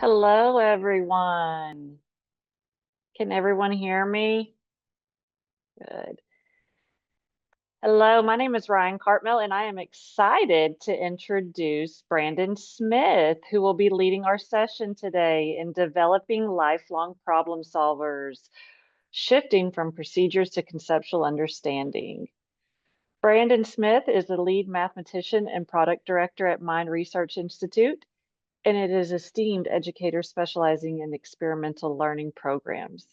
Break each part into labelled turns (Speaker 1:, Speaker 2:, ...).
Speaker 1: Hello, everyone. Can everyone hear me? Good. Hello, my name is Ryan Cartmel, and I am excited to introduce Brandon Smith, who will be leading our session today in developing lifelong problem solvers, shifting from procedures to conceptual understanding. Brandon Smith is the lead mathematician and product director at Mind Research Institute, and it is esteemed educator specializing in experimental learning programs.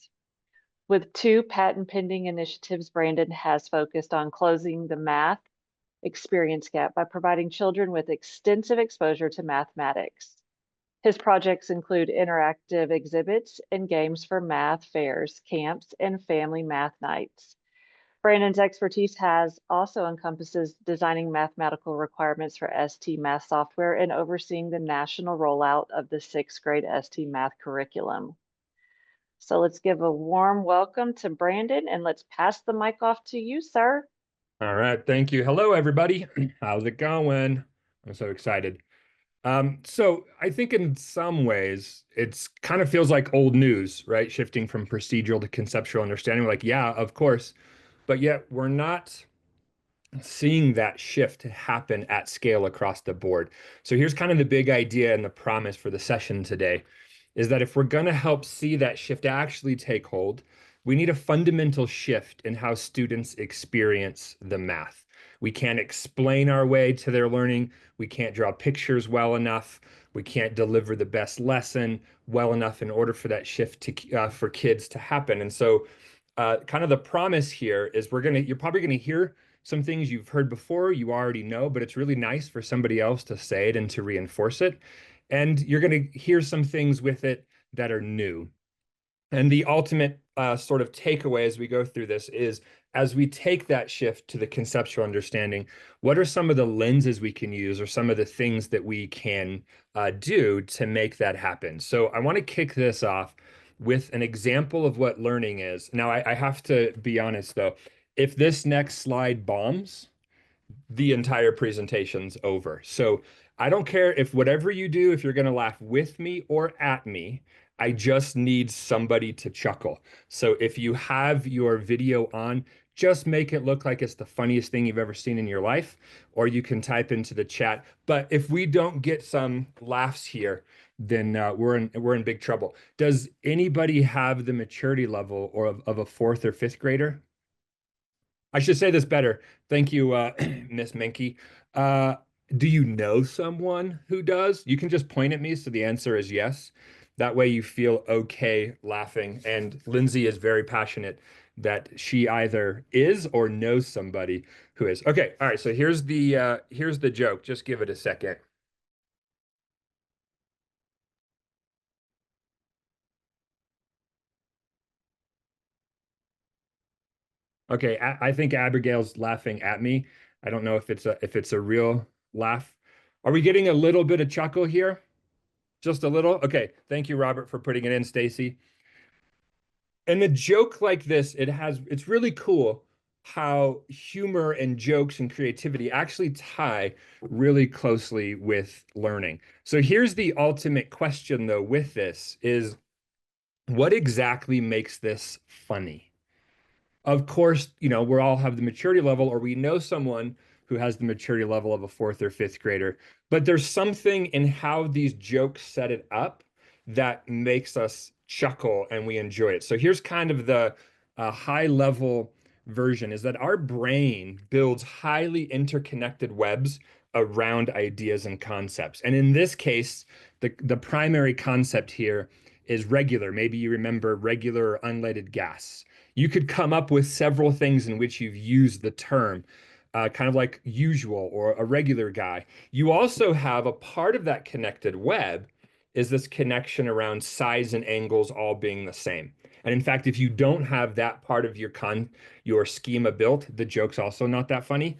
Speaker 1: With two patent pending initiatives, Brandon has focused on closing the math experience gap by providing children with extensive exposure to mathematics. His projects include interactive exhibits and games for math fairs, camps, and family math nights. Brandon's expertise has also encompasses designing mathematical requirements for ST Math software and overseeing the national rollout of the sixth grade ST Math curriculum. So let's give a warm welcome to Brandon and let's pass the mic off to you, sir.
Speaker 2: All right, thank you. Hello, everybody. How's it going? I'm so excited. So I think in some ways it's kind of feels like old news, right? Shifting from procedural to conceptual understanding. We're like, yeah, of course, but yet we're not seeing that shift happen at scale across the board. So here's kind of the big idea and the promise for the session today is that if we're going to help see that shift actually take hold, we need a fundamental shift in how students experience the math. We can't explain our way to their learning. We can't draw pictures well enough. We can't deliver the best lesson well enough in order for that shift to for kids to happen. And so, kind of the promise here is you're probably gonna hear some things you've heard before, you already know, but it's really nice for somebody else to say it and to reinforce it. And you're going to hear some things with it that are new. And the ultimate sort of takeaway as we go through this is as we take that shift to the conceptual understanding, what are some of the lenses we can use or some of the things that we can do to make that happen? So I want to kick this off with an example of what learning is. Now, I have to be honest, though. If this next slide bombs, the entire presentation's over. So I don't care if whatever you do, if you're going to laugh with me or at me, I just need somebody to chuckle. So if you have your video on, just make it look like it's the funniest thing you've ever seen in your life, or you can type into the chat. But if we don't get some laughs here, then we're in big trouble. Does anybody have the maturity level or of a fourth or fifth grader? I should say this better. Thank you, Miss Minky. Uh, do you know someone who does? You can just point at me, so the answer is yes. That way you feel okay laughing. And Lindsay is very passionate that she either is or knows somebody who is. Okay, all right. So here's the joke. Just give it a second. Okay, I think Abigail's laughing at me. I don't know if it's a real laugh. Are we getting a little bit of chuckle here? Just a little? Okay. Thank you, Robert, for putting it in, Stacy. And a joke like this, it's really cool how humor and jokes and creativity actually tie really closely with learning. So here's the ultimate question, though, with this is what exactly makes this funny? Of course, we all have the maturity level, or we know someone who has the maturity level of a fourth or fifth grader. But there's something in how these jokes set it up that makes us chuckle and we enjoy it. So here's kind of the high level version is that our brain builds highly interconnected webs around ideas and concepts. And in this case, the primary concept here is regular. Maybe you remember regular or unleaded gas. You could come up with several things in which you've used the term, kind of like usual or a regular guy. You also have a part of that connected web is this connection around size and angles all being the same. And in fact, if you don't have that part of your schema built, the joke's also not that funny.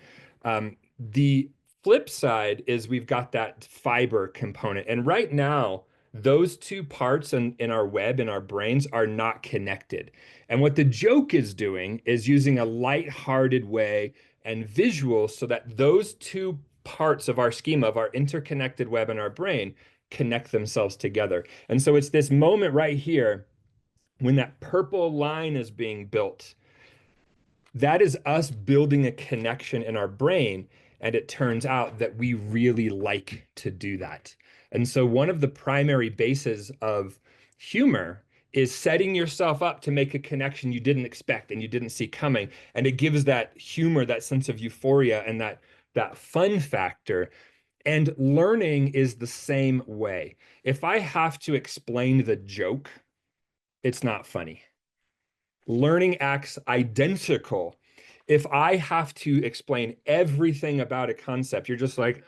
Speaker 2: The flip side is we've got that fiber component. And right now, those two parts in our web, in our brains, are not connected. And what the joke is doing is using a light-hearted way and visuals so that those two parts of our schema, of our interconnected web in our brain, connect themselves together. And so it's this moment right here when that purple line is being built. That is us building a connection in our brain. And it turns out that we really like to do that. And so one of the primary bases of humor is setting yourself up to make a connection you didn't expect and you didn't see coming. And it gives that humor, that sense of euphoria, and that fun factor. And learning is the same way. If I have to explain the joke, it's not funny. Learning acts identical. If I have to explain everything about a concept, you're just like,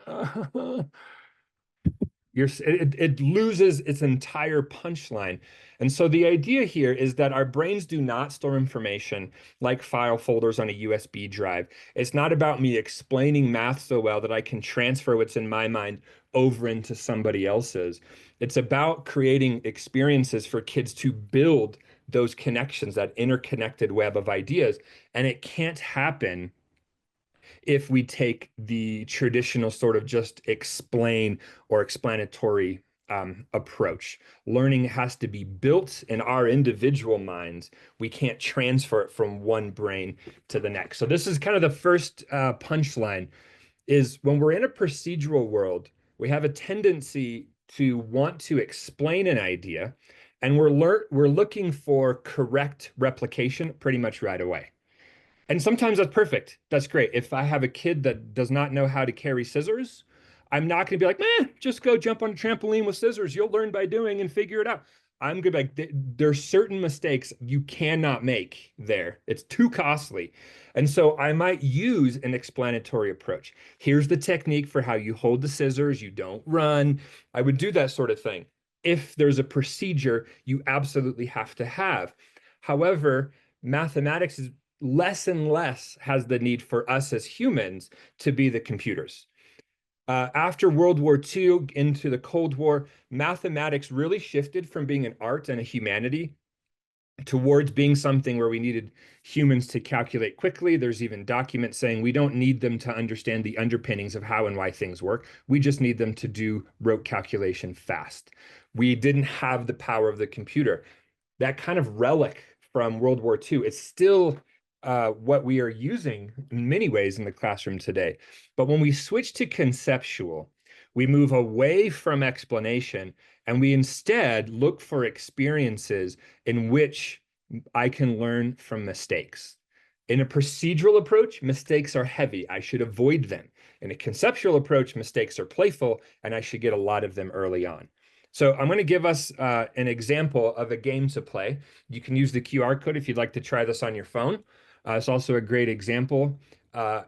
Speaker 2: it loses its entire punchline. And so the idea here is that our brains do not store information like file folders on a USB drive. It's not about me explaining math so well that I can transfer what's in my mind over into somebody else's. It's about creating experiences for kids to build those connections, that interconnected web of ideas. And it can't happen if we take the traditional sort of just explain or explanatory approach. Learning has to be built in our individual minds. We can't transfer it from one brain to the next. So this is kind of the first punchline is when we're in a procedural world, we have a tendency to want to explain an idea, and we're looking for correct replication pretty much right away. And sometimes that's perfect. That's great. If I have a kid that does not know how to carry scissors, I'm not going to be like, just go jump on a trampoline with scissors. You'll learn by doing and figure it out. I'm going to be like, there's certain mistakes you cannot make there. It's too costly. And so I might use an explanatory approach. Here's the technique for how you hold the scissors. You don't run. I would do that sort of thing. If there's a procedure you absolutely have to have. However, mathematics is less and less has the need for us as humans to be the computers. After World War II into the Cold War, mathematics really shifted from being an art and a humanity towards being something where we needed humans to calculate quickly. There's even documents saying we don't need them to understand the underpinnings of how and why things work. We just need them to do rote calculation fast. We didn't have the power of the computer. That kind of relic from World War II, it's still what we are using in many ways in the classroom today. But when we switch to conceptual, we move away from explanation and we instead look for experiences in which I can learn from mistakes. In a procedural approach, mistakes are heavy. I should avoid them. In a conceptual approach, mistakes are playful, and I should get a lot of them early on. So I'm going to give us an example of a game to play. You can use the QR code if you'd like to try this on your phone. It's also a great example.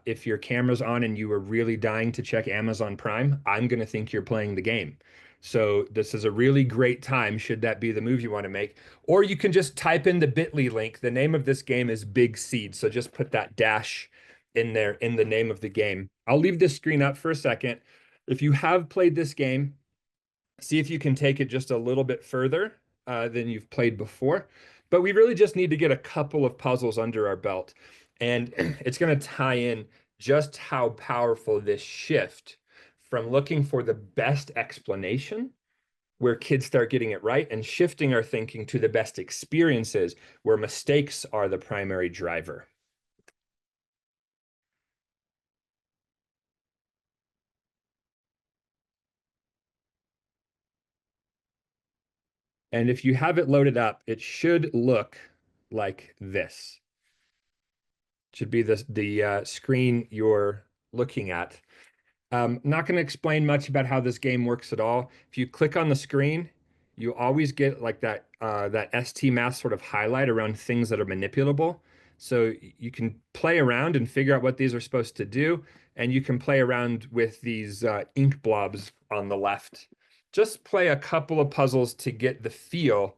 Speaker 2: If your camera's on and you were really dying to check Amazon Prime, I'm going to think you're playing the game. So this is a really great time, should that be the move you want to make. Or you can just type in the bit.ly link. The name of this game is Big Seed. So just put that dash in there in the name of the game. I'll leave this screen up for a second. If you have played this game, see if you can take it just a little bit further than you've played before. But we really just need to get a couple of puzzles under our belt. And it's going to tie in just how powerful this shift from looking for the best explanation, where kids start getting it right, and shifting our thinking to the best experiences, where mistakes are the primary driver. And if you have it loaded up, it should look like this. Should be the screen you're looking at. Not going to explain much about how this game works at all. If you click on the screen, you always get like that ST-math sort of highlight around things that are manipulable. So you can play around and figure out what these are supposed to do, and you can play around with these ink blobs on the left. Just play a couple of puzzles to get the feel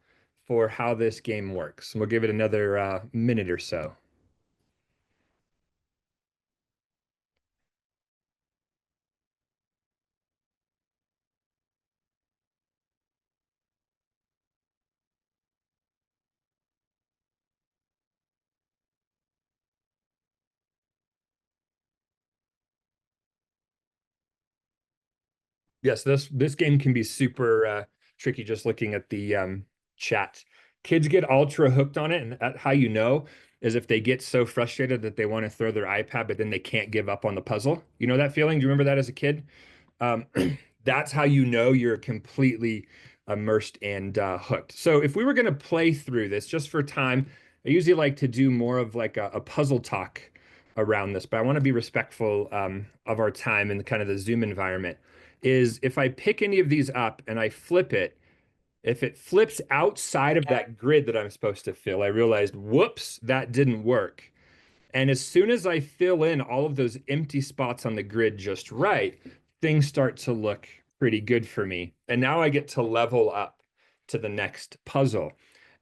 Speaker 2: for how this game works. And we'll give it another minute or so. Yes, this game can be super tricky just looking at the chat. Kids get ultra hooked on it, and how you know is if they get so frustrated that they want to throw their iPad, but then they can't give up on the puzzle. You know that feeling? Do you remember that as a kid? Um, that's how you know you're completely immersed and hooked. So if we were going to play through this just for time, I usually like to do more of like a puzzle talk around this, but I want to be respectful of our time and kind of the Zoom environment. Is if I pick any of these up and I flip it, if it flips outside of that grid that I'm supposed to fill, I realized, whoops, that didn't work. And as soon as I fill in all of those empty spots on the grid just right, things start to look pretty good for me. And now I get to level up to the next puzzle.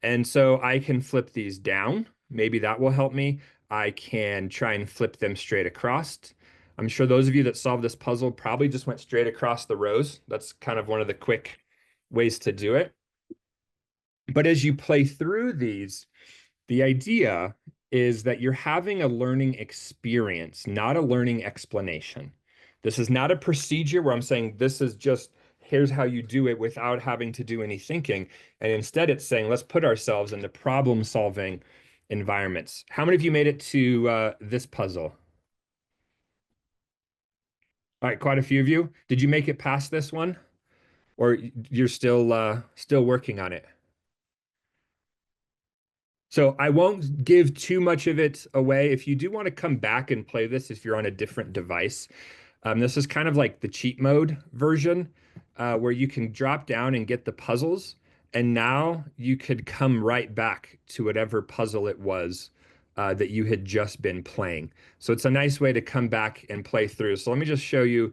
Speaker 2: And so I can flip these down. Maybe that will help me. I can try and flip them straight across. I'm sure those of you that solved this puzzle probably just went straight across the rows. That's kind of one of the quick ways to do it. But as you play through these, the idea is that you're having a learning experience, not a learning explanation. This is not a procedure where I'm saying this is just here's how you do it without having to do any thinking. And instead, it's saying let's put ourselves into problem solving environments. How many of you made it to this puzzle? All right, quite a few of you. Did you make it past this one, or you're still working on it? So I won't give too much of it away. If you do want to come back and play this, if you're on a different device, this is kind of like the cheat mode version, where you can drop down and get the puzzles, and now you could come right back to whatever puzzle it was that you had just been playing. So it's a nice way to come back and play through. So let me just show you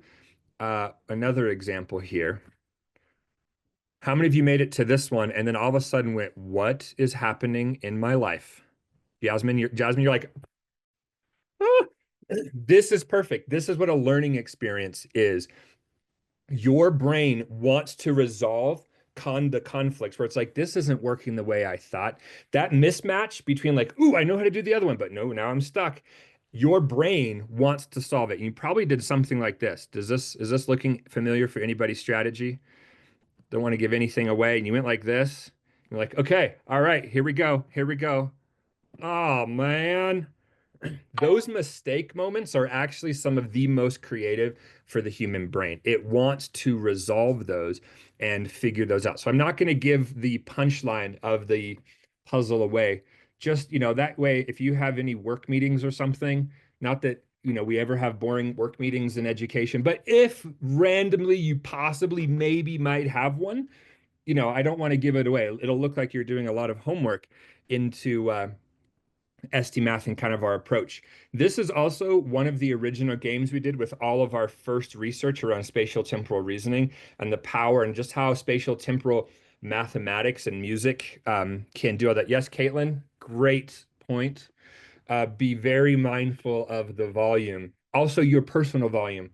Speaker 2: another example here. How many of you made it to this one and then all of a sudden went, what is happening in my life? Jasmine, you're like, "Ah, this is perfect. This is what a learning experience is. Your brain wants to resolve the conflicts where it's like, this isn't working the way I thought. That mismatch between like, ooh, I know how to do the other one, but no, now I'm stuck. Your brain wants to solve it. You probably did something like this. Is this looking familiar for anybody's strategy? Don't want to give anything away. And you went like this. You're like, okay, all right, here we go. Here we go. Oh man. Those mistake moments are actually some of the most creative for the human brain. It wants to resolve those and figure those out. So I'm not going to give the punchline of the puzzle away. Just, that way, if you have any work meetings or something, not that, we ever have boring work meetings in education, but if randomly you possibly maybe might have one, I don't want to give it away. It'll look like you're doing a lot of homework into STMath and kind of our approach. This is also one of the original games we did with all of our first research around spatial temporal reasoning and the power and just how spatial temporal mathematics and music can do all that. Yes, Caitlin, great point. Be very mindful of the volume, also your personal volume.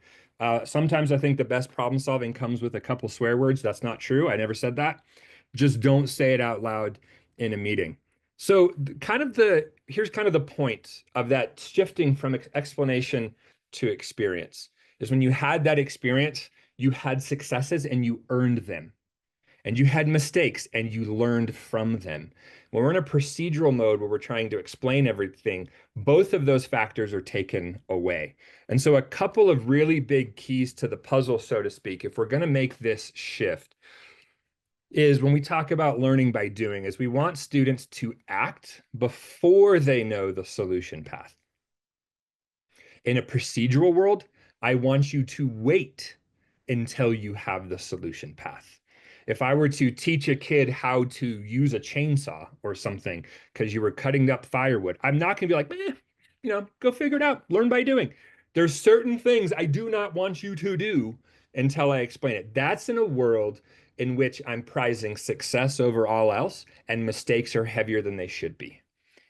Speaker 2: Sometimes I think the best problem solving comes with a couple swear words. That's not true. I never said that. Just don't say it out loud in a meeting. So here's kind of the point of that shifting from explanation to experience is when you had that experience, you had successes and you earned them and you had mistakes and you learned from them. When we're in a procedural mode where we're trying to explain everything, both of those factors are taken away. And so a couple of really big keys to the puzzle, so to speak, if we're going to make this shift, is when we talk about learning by doing, is we want students to act before they know the solution path. In a procedural world, I want you to wait until you have the solution path. If I were to teach a kid how to use a chainsaw or something because you were cutting up firewood, I'm not going to be like, go figure it out, learn by doing. There's certain things I do not want you to do until I explain it. That's in a world in which I'm prizing success over all else and mistakes are heavier than they should be.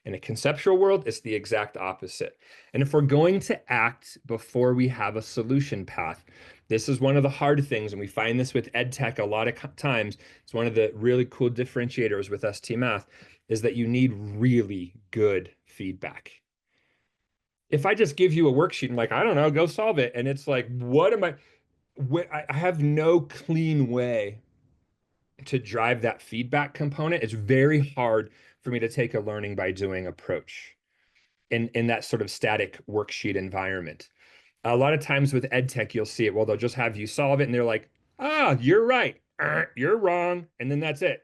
Speaker 2: In a conceptual world, it's the exact opposite. And if we're going to act before we have a solution path, this is one of the hard things, and we find this with ed tech a lot of times. It's one of the really cool differentiators with STMath is that you need really good feedback. If I just give you a worksheet and like, I don't know, go solve it, and it's like, what am I? I have no clean way to drive that feedback component. It's very hard for me to take a learning by doing approach in that sort of static worksheet environment. A lot of times with ed tech, you'll see it. Well, they'll just have you solve it, and they're like, "Ah, you're right, you're wrong," and then that's it.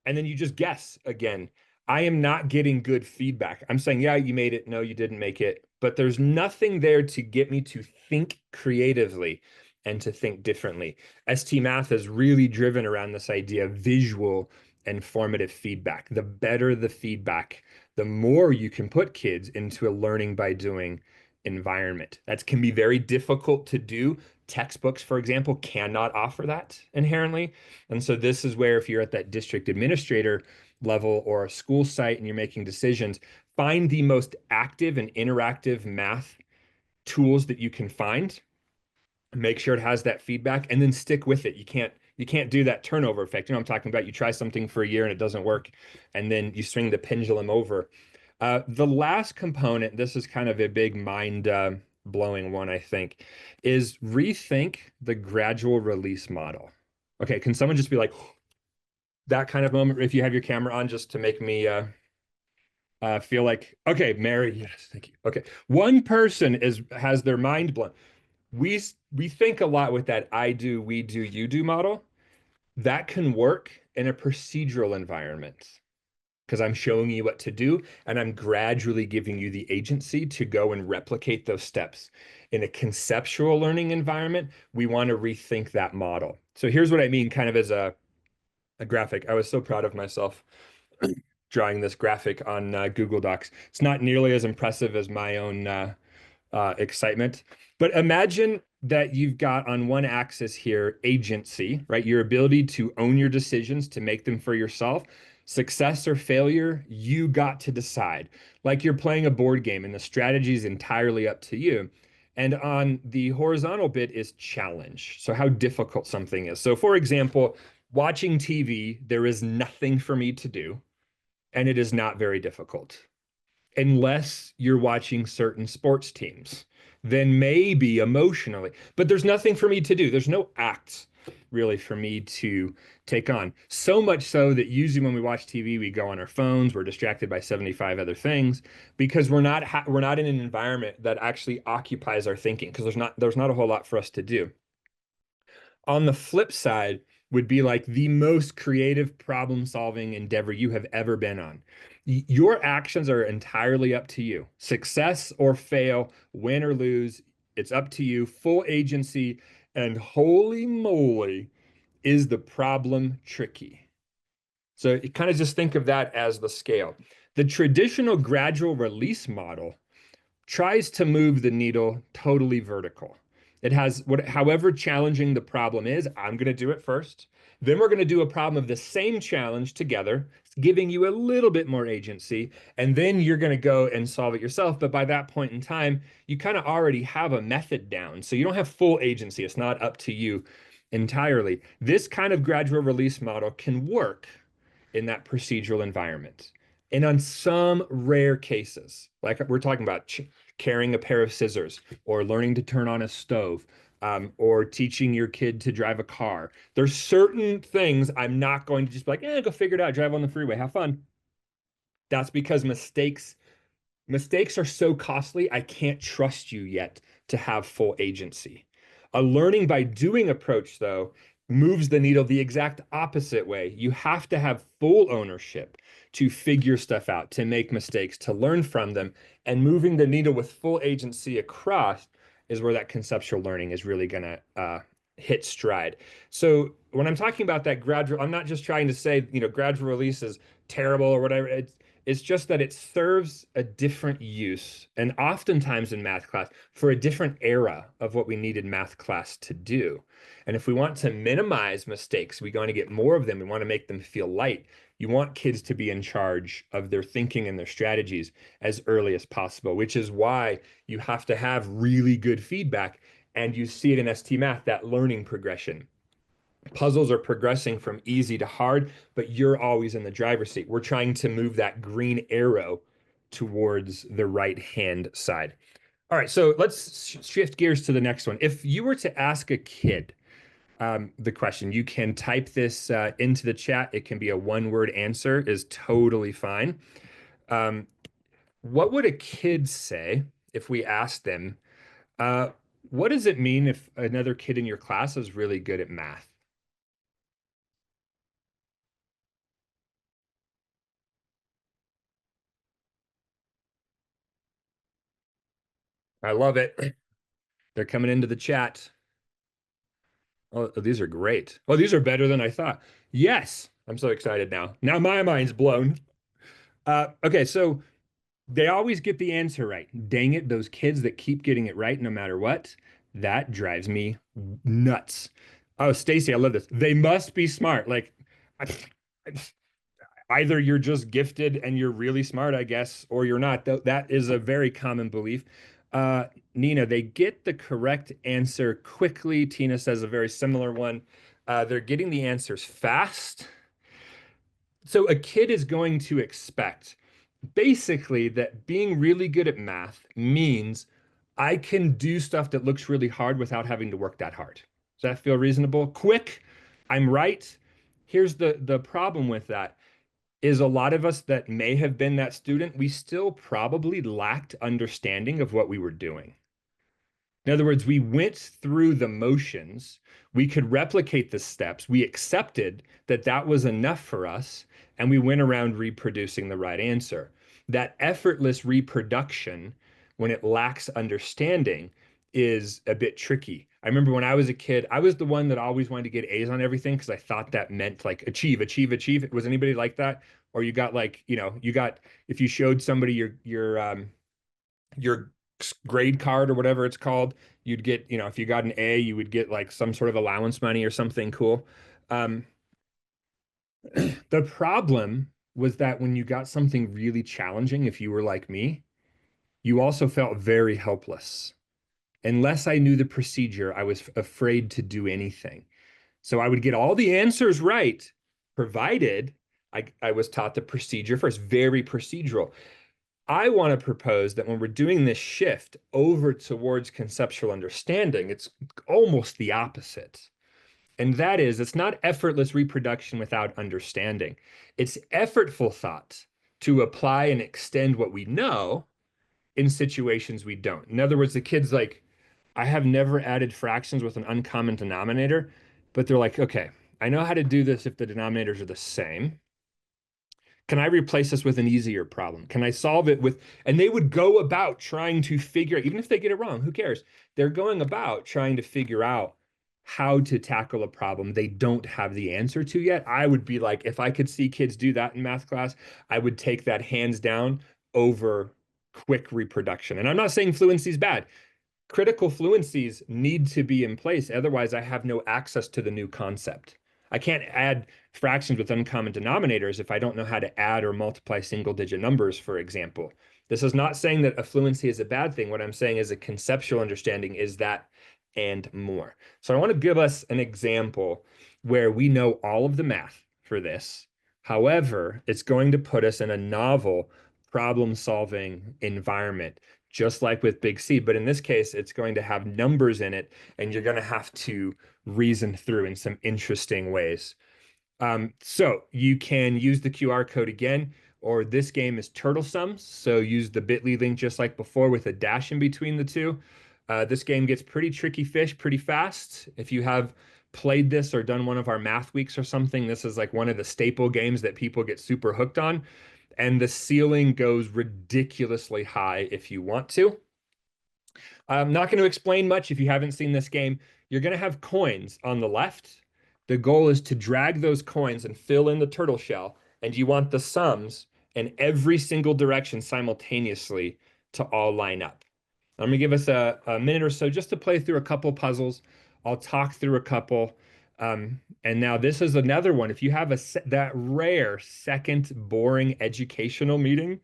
Speaker 2: And then you just guess again. I am not getting good feedback. I'm saying, yeah, you made it. No, you didn't make it. But there's nothing there to get me to think creatively and to think differently. ST Math is really driven around this idea of visual and formative feedback. The better the feedback, the more you can put kids into a learning by doing environment. That can be very difficult to do. Textbooks, for example, cannot offer that inherently. And so this is where if you're at that district administrator level or a school site and you're making decisions, find the most active and interactive math tools that you can find. Make sure it has that feedback and then stick with it. You can't do that turnover effect. You know what I'm talking about? You try something for a year and it doesn't work, and then you swing the pendulum over. The last component, this is kind of a big mind blowing one, I think, is rethink the gradual release model. Okay, can someone just be like, that kind of moment if you have your camera on just to make me feel like, okay, Mary, yes, thank you. Okay, one person has their mind blown. We think a lot with that I do, we do, you do model. That can work in a procedural environment because I'm showing you what to do and I'm gradually giving you the agency to go and replicate those steps. In a conceptual learning environment, we want to rethink that model. So here's what I mean, kind of as a graphic. I was so proud of myself drawing this graphic on Google Docs. It's not nearly as impressive as my own excitement. But imagine that you've got on one axis here agency, right? Your ability to own your decisions, to make them for yourself. Success or failure, you got to decide. Like you're playing a board game and the strategy is entirely up to you. And on the horizontal bit is challenge. So, how difficult something is. So, for example, watching TV, there is nothing for me to do, and it is not very difficult unless you're watching certain sports teams. Then maybe emotionally, but there's nothing for me to do. There's no acts really for me to take on. So much so that usually when we watch TV, we go on our phones, we're distracted by 75 other things because we're not in an environment that actually occupies our thinking because there's not a whole lot for us to do. On the flip side would be like the most creative problem solving endeavor you have ever been on. Your actions are entirely up to you. Success or fail, win or lose, it's up to you. Full agency. And holy moly, is the problem tricky. So you kind of just think of that as the scale. The traditional gradual release model tries to move the needle totally vertical. It has however challenging the problem is, I'm going to do it first. Then we're going to do a problem of the same challenge together, giving you a little bit more agency. And then you're going to go and solve it yourself. But by that point in time, you kind of already have a method down. So you don't have full agency. It's not up to you entirely. This kind of gradual release model can work in that procedural environment. And on some rare cases, like we're talking about carrying a pair of scissors or learning to turn on a stove, or teaching your kid to drive a car, there's certain things I'm not going to just be like, go figure it out, drive on the freeway, have fun. That's because mistakes are so costly, I can't trust you yet to have full agency. A learning by doing approach, though, moves the needle the exact opposite way. You have to have full ownership to figure stuff out, to make mistakes, to learn from them. And moving the needle with full agency across is where that conceptual learning is really going to hit stride. So when I'm talking about that gradual, I'm not just trying to say, gradual release is terrible or whatever. It's just that it serves a different use, and oftentimes in math class, for a different era of what we needed math class to do. And if we want to minimize mistakes, we want to get more of them. We want to make them feel light. You want kids to be in charge of their thinking and their strategies as early as possible, which is why you have to have really good feedback. And you see it in ST Math, that learning progression. Puzzles are progressing from easy to hard, but you're always in the driver's seat. We're trying to move that green arrow towards the right hand side. All right, so let's shift gears to the next one. If you were to ask a kid the question, you can type this into the chat. It can be a one-word answer, is totally fine. Um, what would a kid say if we asked them, uh, what does it mean if another kid in your class is really good at math? I love it. They're coming into the chat. Oh, these are great. Oh, these are better than I thought. Yes, I'm so excited now. Now my mind's blown. Okay, so they always get the answer right. Dang it, those kids that keep getting it right no matter what, that drives me nuts. Oh, Stacy, I love this. They must be smart. Like, I, either you're just gifted and you're really smart, I guess, or you're not. That is a very common belief. Uh, Nina, they get the correct answer quickly. Tina says a very similar one. They're getting the answers fast. So a kid is going to expect basically that being really good at math means I can do stuff that looks really hard without having to work that hard. Does that feel reasonable? Quick, I'm right. Here's the problem with that is a lot of us that may have been that student, we still probably lacked understanding of what we were doing. In other words, we went through the motions. We could replicate the steps. We accepted that that was enough for us, and we went around reproducing the right answer. That effortless reproduction, when it lacks understanding, is a bit tricky. I remember when I was a kid, I was the one that always wanted to get A's on everything because I thought that meant like achieve, achieve, achieve. Was anybody like that? Or you got like, you got if you showed somebody your grade card or whatever it's called, you'd get, if you got an A, you would get like some sort of allowance money or something cool. Um, the problem was that when you got something really challenging, if you were like me, you also felt very helpless. Unless I knew the procedure, I was afraid to do anything. So I would get all the answers right, provided I was taught the procedure first, very procedural. I want to propose that when we're doing this shift over towards conceptual understanding, it's almost the opposite. And that is, it's not effortless reproduction without understanding. It's effortful thought to apply and extend what we know in situations we don't. In other words, the kid's like, I have never added fractions with an uncommon denominator, but they're like, okay, I know how to do this if the denominators are the same. Can I replace this with an easier problem? Can I solve it with, and they would go about trying to figure, even if they get it wrong, who cares? They're going about trying to figure out how to tackle a problem they don't have the answer to yet. I would be like, if I could see kids do that in math class, I would take that hands down over quick reproduction. And I'm not saying fluency is bad. Critical fluencies need to be in place. Otherwise, I have no access to the new concept. I can't add fractions with uncommon denominators if I don't know how to add or multiply single digit numbers, for example. This is not saying that a fluency is a bad thing. What I'm saying is a conceptual understanding is that and more. So I want to give us an example where we know all of the math for this. However, it's going to put us in a novel problem-solving environment, just like with Big C. But in this case, it's going to have numbers in it, and you're going to have to reason through in some interesting ways. So you can use the QR code again, or this game is turtle sums. So use the bit.ly link just like before with a dash in between the two. This game gets pretty tricky fish pretty fast. If you have played this or done one of our math weeks or something, this is like one of the staple games that people get super hooked on. And the ceiling goes ridiculously high if you want to. I'm not going to explain much if you haven't seen this game. You're going to have coins on the left. The goal is to drag those coins and fill in the turtle shell, and you want the sums in every single direction simultaneously to all line up. I'm going to give us a minute or so just to play through a couple puzzles. I'll talk through a couple. And now this is another one. If you have that rare second boring educational meeting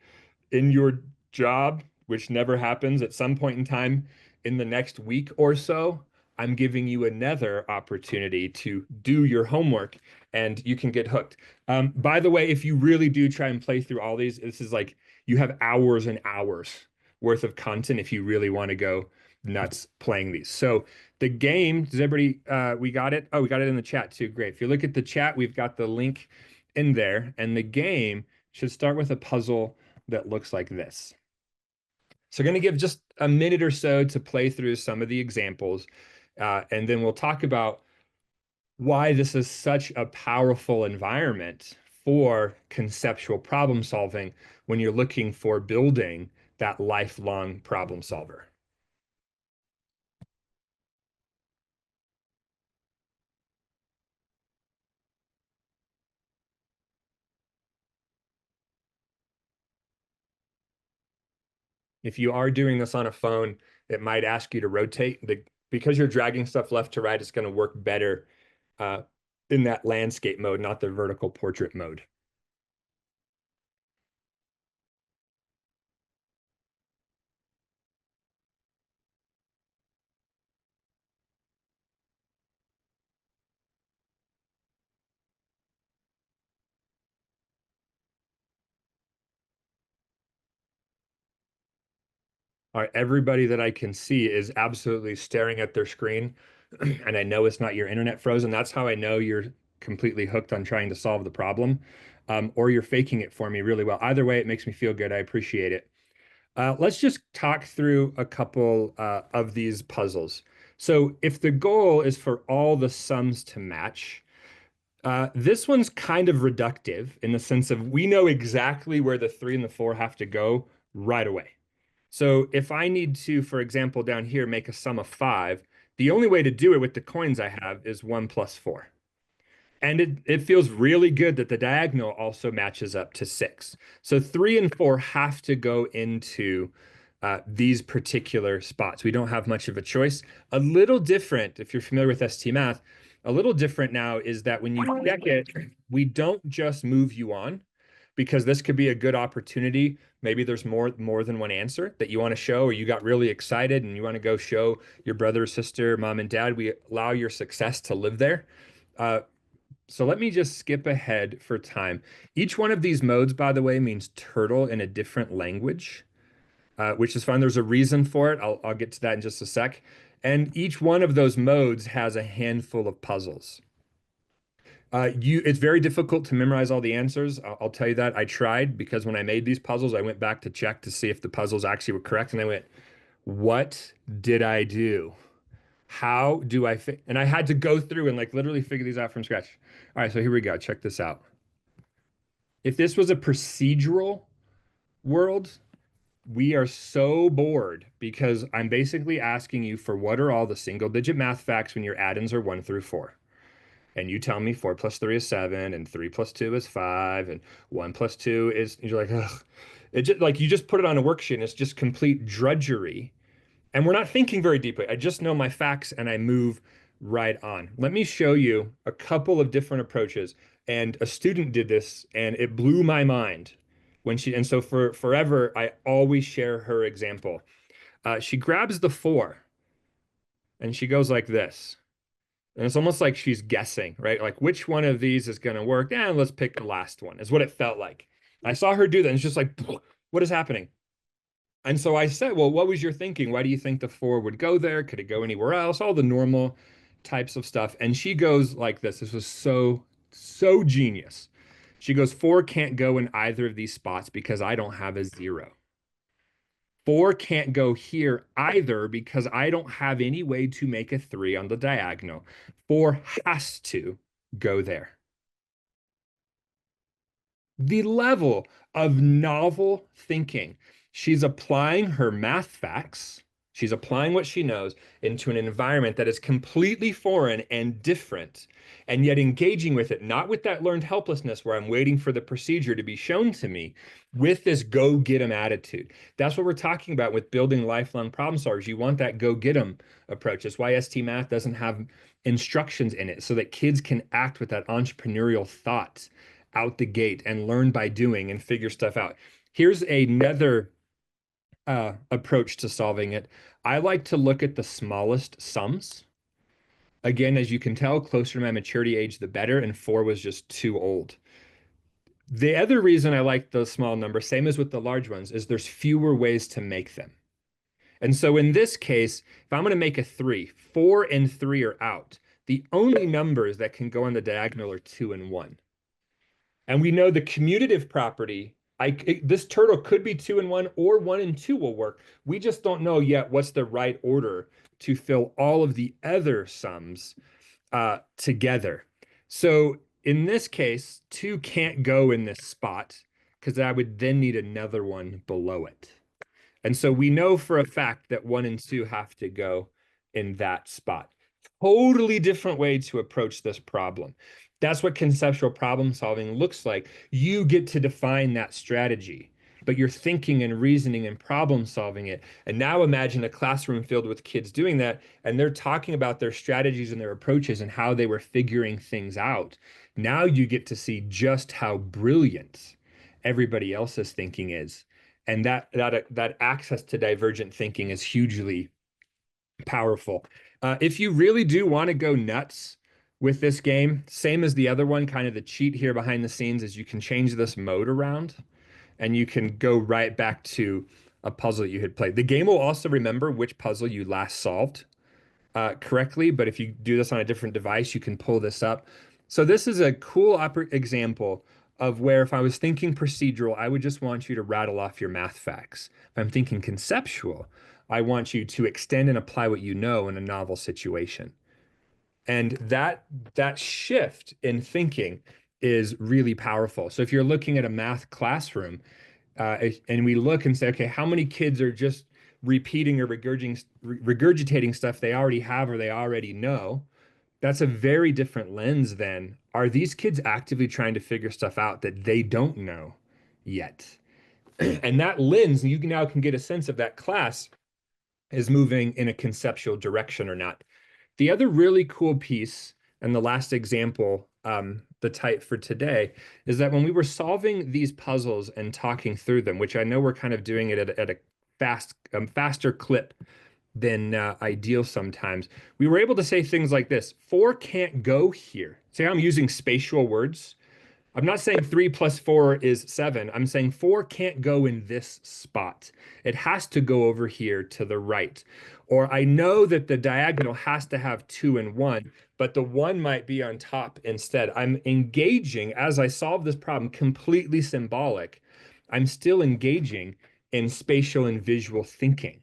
Speaker 2: in your job, which never happens at some point in time in the next week or so, I'm giving you another opportunity to do your homework and you can get hooked. By the way, if you really do try and play through all these, this is like you have hours and hours worth of content if you really want to go nuts playing these. So the game, does everybody, we got it? Oh, we got it in the chat too. Great. If you look at the chat, we've got the link in there, and the game should start with a puzzle that looks like this. So we're going to give just a minute or so to play through some of the examples, and then we'll talk about why this is such a powerful environment for conceptual problem solving when you're looking for building that lifelong problem solver. If you are doing this on a phone, it might ask you to rotate. Because you're dragging stuff left to right, it's going to work better uh, in that landscape mode, not the vertical portrait mode. All right, everybody that I can see is absolutely staring at their screen, and I know it's not your internet frozen. That's how I know you're completely hooked on trying to solve the problem, or you're faking it for me really well. Either way, it makes me feel good. I appreciate it. Let's just talk through a couple of these puzzles. So if the goal is for all the sums to match, this one's kind of reductive in the sense of we know exactly where the 3 and the 4 have to go right away. So if I need to, for example, down here, make a sum of 5, the only way to do it with the coins I have is 1 plus 4. And it feels really good that the diagonal also matches up to 6. So 3 and 4 have to go into these particular spots. We don't have much of a choice. A little different, if you're familiar with ST Math, a little different now is that when you check it, we don't just move you on, because this could be a good opportunity. Maybe there's more than one answer that you want to show, or you got really excited and you want to go show your brother or sister, mom and dad. We allow your success to live there. So let me just skip ahead for time. Each one of these modes, by the way, means turtle in a different language, which is fun. There's a reason for it. I'll get to that in just a sec. And each one of those modes has a handful of puzzles. It's very difficult to memorize all the answers. I'll tell you that. I tried, because when I made these puzzles, I went back to check to see if the puzzles actually were correct. And I went, what did I do? How do I fit? And I had to go through and like literally figure these out from scratch. All right, so here we go. Check this out. If this was a procedural world, we are so bored because I'm basically asking you for what are all the single digit math facts when your add-ins are 1 through 4. And you tell me 4 plus 3 is 7, and 3 plus 2 is 5, and 1 plus 2 is, you're like, ugh. It just like you just put it on a worksheet and it's just complete drudgery. And we're not thinking very deeply. I just know my facts and I move right on. Let me show you a couple of different approaches. And a student did this and it blew my mind when and so for forever, I always share her example. She grabs the 4 and she goes like this. And it's almost like she's guessing, right? Like which one of these is going to work? And let's pick the last one, is what it felt like. I saw her do that and it's just like, what is happening? And so I said, well, what was your thinking? Why do you think the 4 would go there? Could it go anywhere else? All the normal types of stuff. And she goes like this. This was so genius. She goes, 4 can't go in either of these spots because I don't have a 0. 4 can't go here either because I don't have any way to make a 3 on the diagonal. 4 has to go there. The level of novel thinking. She's applying her math facts, she's applying what she knows into an environment that is completely foreign and different, and yet engaging with it, not with that learned helplessness where I'm waiting for the procedure to be shown to me, with this go get 'em attitude. That's what we're talking about with building lifelong problem solvers. You want that go get 'em approach. That's why ST Math doesn't have instructions in it, so that kids can act with that entrepreneurial thought out the gate and learn by doing and figure stuff out. Here's another approach to solving it. I like to look at the smallest sums. Again, as you can tell, closer to my maturity age, the better, and 4 was just too old. The other reason I like those small numbers, same as with the large ones, is there's fewer ways to make them. And so in this case, if I'm going to make a 3, 4 and 3 are out. The only numbers that can go on the diagonal are 2 and 1. And we know the commutative property, this turtle could be 2 and 1 or 1 and 2 will work. We just don't know yet what's the right order to fill all of the other sums together. So in this case, 2 can't go in this spot because I would then need another one below it. And so we know for a fact that 1 and 2 have to go in that spot. Totally different way to approach this problem. That's what conceptual problem solving looks like. You get to define that strategy, but you're thinking and reasoning and problem solving it. And now imagine a classroom filled with kids doing that, and they're talking about their strategies and their approaches and how they were figuring things out. Now you get to see just how brilliant everybody else's thinking is. And that access to divergent thinking is hugely powerful. If you really do want to go nuts with this game, same as the other one, kind of the cheat here behind the scenes is you can change this mode around and you can go right back to a puzzle that you had played. The game will also remember which puzzle you last solved correctly, but if you do this on a different device, you can pull this up. So this is a cool example of where if I was thinking procedural, I would just want you to rattle off your math facts. If I'm thinking conceptual, I want you to extend and apply what you know in a novel situation. And that shift in thinking is really powerful. So if you're looking at a math classroom, and we look and say, okay, how many kids are just repeating or regurgitating stuff they already have or they already know? That's a very different lens than, are these kids actively trying to figure stuff out that they don't know yet? And that lens, you now can get a sense of that class is moving in a conceptual direction or not. The other really cool piece, and the last example, the type for today, is that when we were solving these puzzles and talking through them, which I know we're kind of doing it at a faster clip than ideal sometimes, we were able to say things like this: 4 can't go here. Say I'm using spatial words. I'm not saying 3 plus 4 is 7. I'm saying 4 can't go in this spot. It has to go over here to the right. Or I know that the diagonal has to have 2 and 1, but the 1 might be on top instead. I'm engaging, as I solve this problem, completely symbolic. I'm still engaging in spatial and visual thinking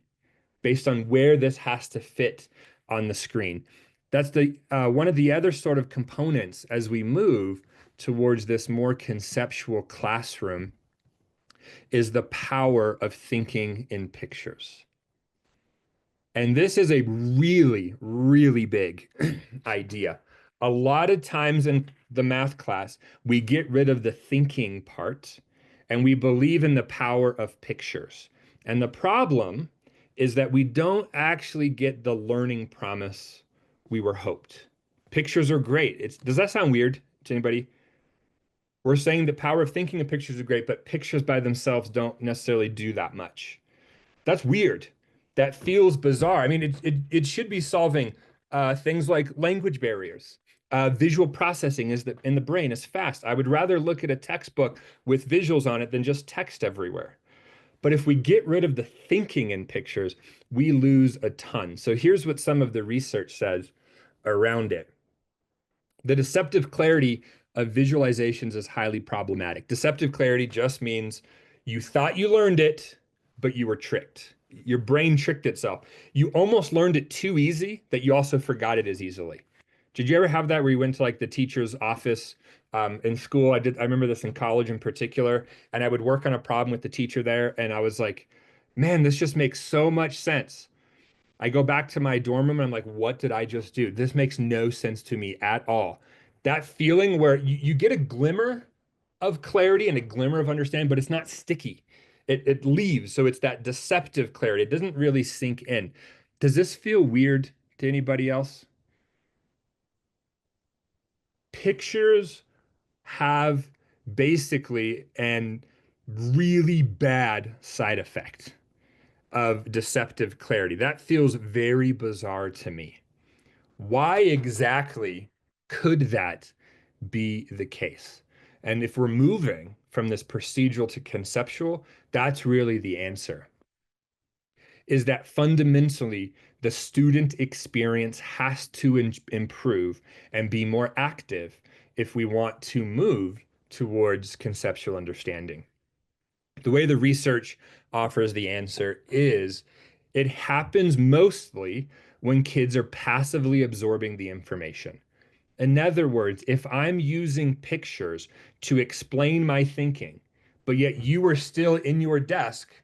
Speaker 2: based on where this has to fit on the screen. That's the one of the other sort of components as we move towards this more conceptual classroom is the power of thinking in pictures. And this is a really, really big idea. A lot of times in the math class, we get rid of the thinking part and we believe in the power of pictures. And the problem is that we don't actually get the learning promise we were hoped. Pictures are great. Does that sound weird to anybody? We're saying the power of thinking in pictures is great, but pictures by themselves don't necessarily do that much. That's weird. That feels bizarre. I mean, it should be solving things like language barriers. Visual processing in the brain is fast. I would rather look at a textbook with visuals on it than just text everywhere. But if we get rid of the thinking in pictures, we lose a ton. So here's what some of the research says around it. The deceptive clarity of visualizations is highly problematic. Deceptive clarity just means you thought you learned it, but you were tricked. Your brain tricked itself. You almost learned it too easy that you also forgot it as easily. Did you ever have that where you went to like the teacher's office in school? I did. I remember this in college in particular, and I would work on a problem with the teacher there, and I was like, man, this just makes so much sense. I go back to my dorm room and I'm like, what did I just do? This makes no sense to me at all. That feeling where you get a glimmer of clarity and a glimmer of understanding, but it's not sticky. It leaves. So it's that deceptive clarity. It doesn't really sink in. Does this feel weird to anybody else? Pictures have basically an really bad side effect of deceptive clarity. That feels very bizarre to me. Why exactly could that be the case? And if we're moving from this procedural to conceptual, that's really the answer. Is that fundamentally the student experience has to improve and be more active if we want to move towards conceptual understanding. The way the research offers the answer is it happens mostly when kids are passively absorbing the information. In other words, if I'm using pictures to explain my thinking, but yet you are still in your desk,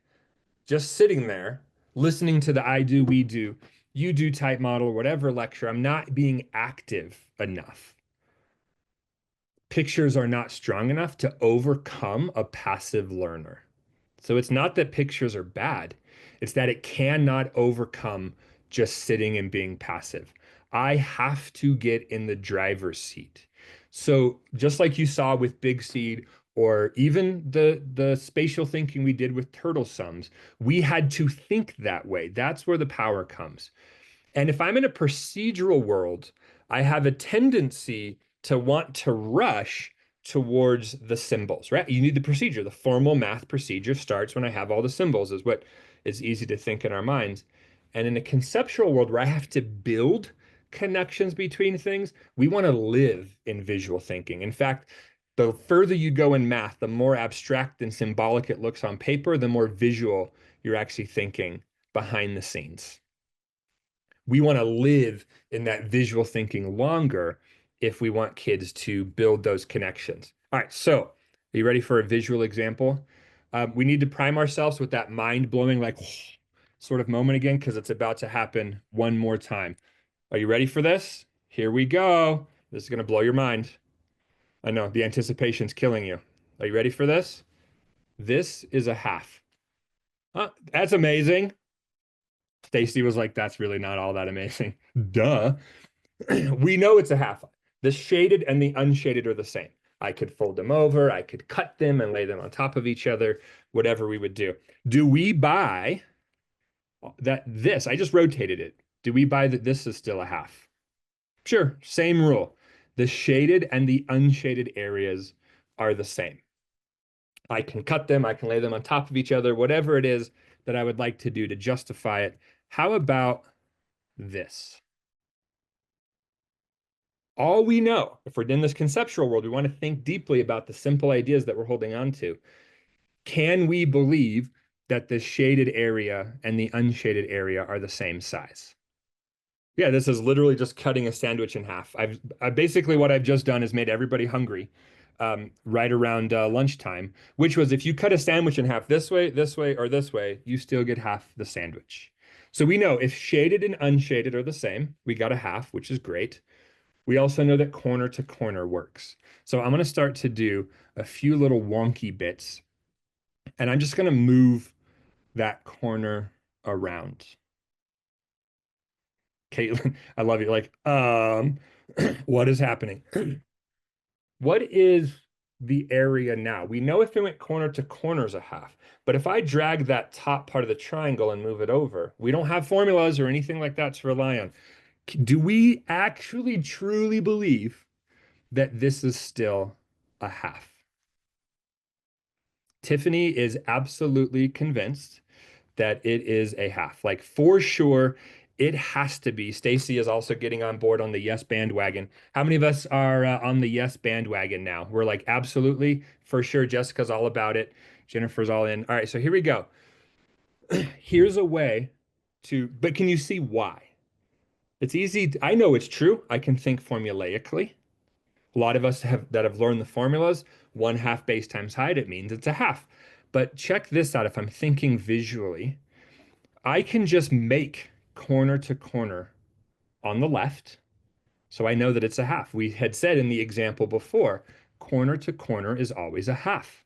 Speaker 2: just sitting there, listening to the I do, we do, you do type model, or whatever lecture, I'm not being active enough. Pictures are not strong enough to overcome a passive learner. So it's not that pictures are bad, it's that it cannot overcome just sitting and being passive. I have to get in the driver's seat. So just like you saw with Big Seed, or even the spatial thinking we did with turtle sums, we had to think that way. That's where the power comes. And if I'm in a procedural world, I have a tendency to want to rush towards the symbols, right? You need the procedure. The formal math procedure starts when I have all the symbols, is what is easy to think in our minds. And in a conceptual world where I have to build connections between things, we want to live in visual thinking. In fact, the further you go in math, the more abstract and symbolic it looks on paper, the more visual you're actually thinking behind the scenes. We want to live in that visual thinking longer if we want kids to build those connections. All right, so are you ready for a visual example? We need to prime ourselves with that mind-blowing, like sort of moment again, because it's about to happen one more time. Are you ready for this? Here we go. This is going to blow your mind. I know the anticipation's killing you. Are you ready for this? This is a half. That's amazing. Stacy was like, that's really not all that amazing. Duh. We know it's a half. The shaded and the unshaded are the same. I could fold them over, I could cut them and lay them on top of each other, whatever we would do. Do we buy that this, I just rotated it. Do we buy that this is still a half? Sure, same rule. The shaded and the unshaded areas are the same. I can cut them, I can lay them on top of each other, whatever it is that I would like to do to justify it. How about this? All we know, if we're in this conceptual world, we want to think deeply about the simple ideas that we're holding on to. Can we believe that the shaded area and the unshaded area are the same size? Yeah, this is literally just cutting a sandwich in half. Basically what I've just done is made everybody hungry right around lunchtime, which was if you cut a sandwich in half this way, or this way, you still get half the sandwich. So we know if shaded and unshaded are the same, we got a half, which is great. We also know that corner to corner works. So I'm going to start to do a few little wonky bits, and I'm just going to move that corner around. Caitlin, I love you. Like, what is happening? What is the area now? We know if it went corner to corner is a half, but if I drag that top part of the triangle and move it over, we don't have formulas or anything like that to rely on. Do we actually truly believe that this is still a half? Tiffany is absolutely convinced that it is a half. Like for sure, it has to be. Stacy is also getting on board on the yes bandwagon. How many of us are on the yes bandwagon now? We're like, absolutely, for sure. Jessica's all about it. Jennifer's all in. All right, so here we go. Here's a way to, but can you see why? It's easy. I know it's true. I can think formulaically. A lot of us have learned the formulas. 1/2 base times height, it means it's a half. But check this out. If I'm thinking visually, I can just make corner to corner on the left. So I know that it's a half. We had said in the example before, corner to corner is always a half.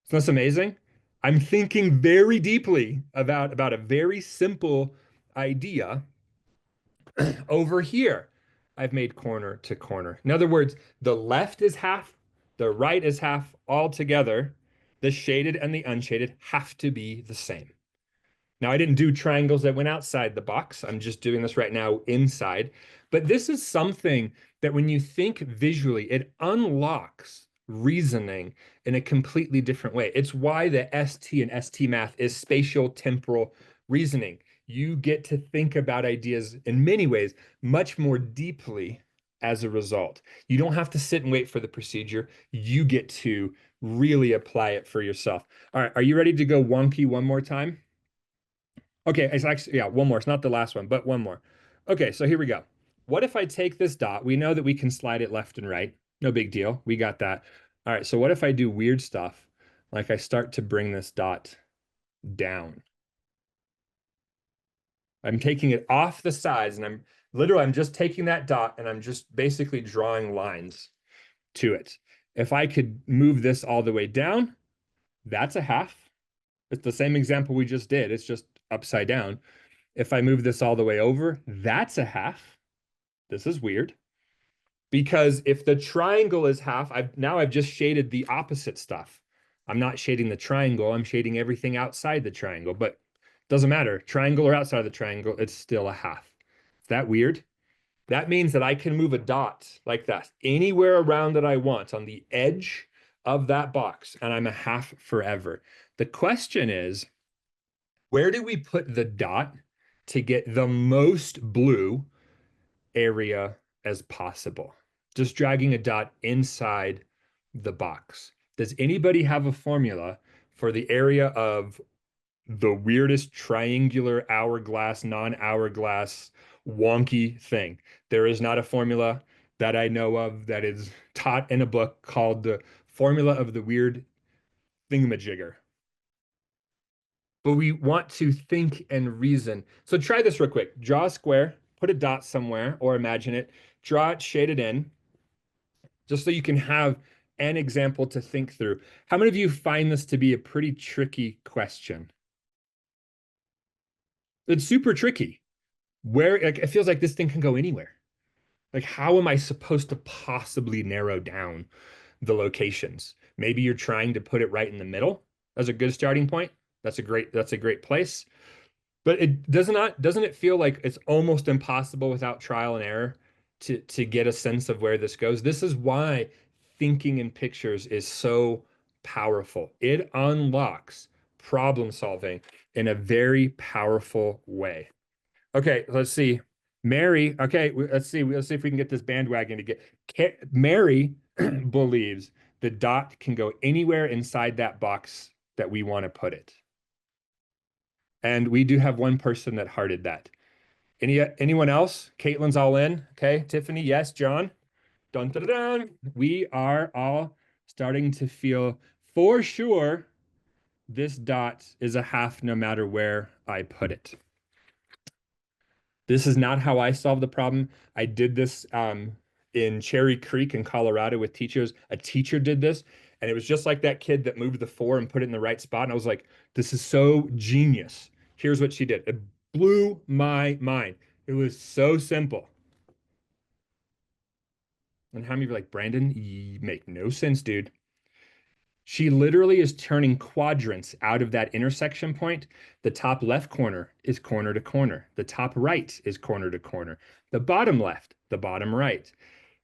Speaker 2: Isn't this amazing? I'm thinking very deeply about a very simple idea over here. I've made corner to corner. In other words, the left is half, the right is half all together. The shaded and the unshaded have to be the same. Now, I didn't do triangles that went outside the box. I'm just doing this right now inside. But this is something that when you think visually, it unlocks reasoning in a completely different way. It's why the ST and ST math is spatial-temporal reasoning. You get to think about ideas in many ways much more deeply as a result. You don't have to sit and wait for the procedure. You get to really apply it for yourself. All right, are you ready to go wonky one more time? Okay, it's actually, yeah, one more. It's not the last one, but one more. Okay, so here we go. What if I take this dot? We know that we can slide it left and right. No big deal. We got that. All right, so what if I do weird stuff? Like I start to bring this dot down. I'm taking it off the sides and I'm just taking that dot and I'm just basically drawing lines to it. If I could move this all the way down, that's a half. It's the same example we just did. It's just upside down. If I move this all the way over, that's a half. This is weird. Because if the triangle is half, I've just shaded the opposite stuff. I'm not shading the triangle, I'm shading everything outside the triangle, but it doesn't matter. Triangle or outside of the triangle, it's still a half. Is that weird? That means that I can move a dot like that anywhere around that I want on the edge of that box, and I'm a half forever. The question is, where do we put the dot to get the most blue area as possible? Just dragging a dot inside the box. Does anybody have a formula for the area of the weirdest triangular hourglass, non-hourglass, wonky thing? There is not a formula that I know of that is taught in a book called the formula of the weird thingamajigger. But we want to think and reason. So try this real quick. Draw a square, put a dot somewhere, or imagine it, draw it, shade it in, just so you can have an example to think through. How many of you find this to be a pretty tricky question? It's super tricky. Where, like, it feels like this thing can go anywhere. Like, how am I supposed to possibly narrow down the locations? Maybe you're trying to put it right in the middle as a good starting point. That's a great place. But doesn't it feel like it's almost impossible without trial and error to get a sense of where this goes? This is why thinking in pictures is so powerful. It unlocks problem solving in a very powerful way. Okay, let's see. Mary, okay, let's see if we can get this bandwagon to get. Mary believes the dot can go anywhere inside that box that we want to put it. And we do have one person that hearted that. Anyone else? Caitlin's all in. Okay. Tiffany, yes. John. Dun, dun, dun, dun. We are all starting to feel for sure this dot is a half no matter where I put it. This is not how I solve the problem. I did this in Cherry Creek in Colorado with teachers. A teacher did this, and it was just like that kid that moved the 4 and put it in the right spot. And I was like, this is so genius. Here's what she did. It blew my mind. It was so simple. And how many of you are like, Brandon, you make no sense, dude. She literally is turning quadrants out of that intersection point. The top left corner is corner to corner. The top right is corner to corner. The bottom left, the bottom right.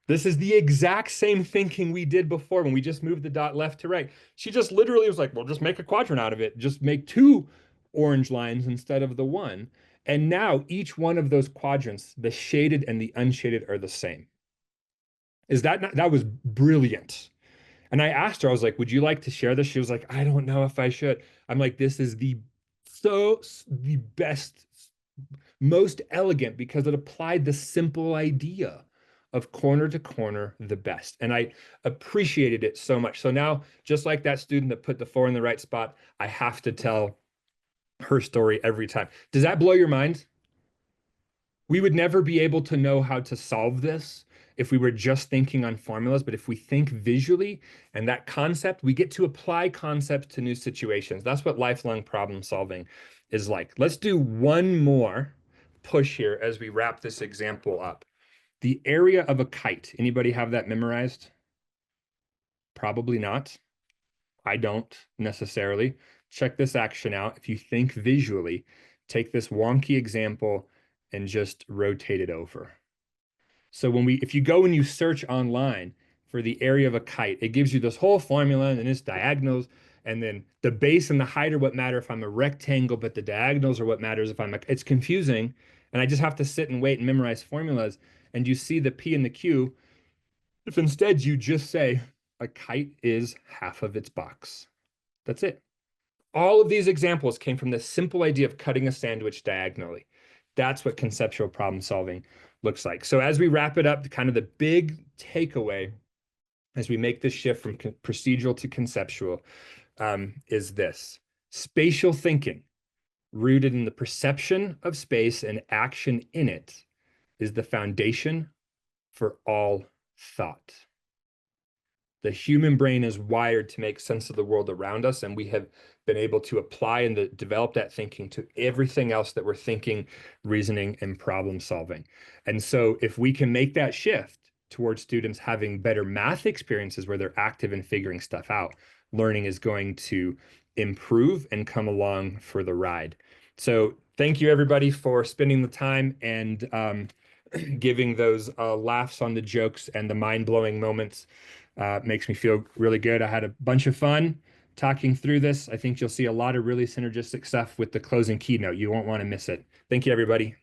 Speaker 2: This is the exact same thinking we did before when we just moved the dot left to right. She just literally was like, well, just make a quadrant out of it. Just make 2 orange lines instead of the 1. And now each one of those quadrants, the shaded and the unshaded, are the same. Is that not, that was brilliant. And I asked her, I was like, would you like to share this? She was like, I don't know if I should. I'm like, this is the best, most elegant, because it applied the simple idea of corner to corner the best. And I appreciated it so much. So now, just like that student that put the 4 in the right spot, I have to tell her story every time. Does that blow your mind? We would never be able to know how to solve this if we were just thinking on formulas, but if we think visually and that concept, we get to apply concepts to new situations. That's what lifelong problem solving is like. Let's do one more push here as we wrap this example up. The area of a kite. Anybody have that memorized? Probably not. I don't necessarily. Check this action out. If you think visually, take this wonky example and just rotate it over. So if you go and you search online, for the area of a kite. It gives you this whole formula and its diagonals, and then the base and the height are what matter if I'm a rectangle, but the diagonals are what matters if I'm a, it's confusing. And I just have to sit and wait and memorize formulas. And you see the P and the Q. If instead you just say a kite is half of its box. That's it. All of these examples came from the simple idea of cutting a sandwich diagonally. That's what conceptual problem solving looks like. So as we wrap it up, kind of the big takeaway as we make this shift from procedural to conceptual is this: spatial thinking, rooted in the perception of space and action in it, is the foundation for all thought. The human brain is wired to make sense of the world around us, and we have been able to apply and develop that thinking to everything else that we're thinking, reasoning, and problem solving. And so if we can make that shift towards students having better math experiences where they're active in figuring stuff out, learning is going to improve and come along for the ride. So thank you, everybody, for spending the time and giving those laughs on the jokes and the mind-blowing moments. Makes me feel really good. I had a bunch of fun talking through this. I think you'll see a lot of really synergistic stuff with the closing keynote. You won't want to miss it. Thank you, everybody.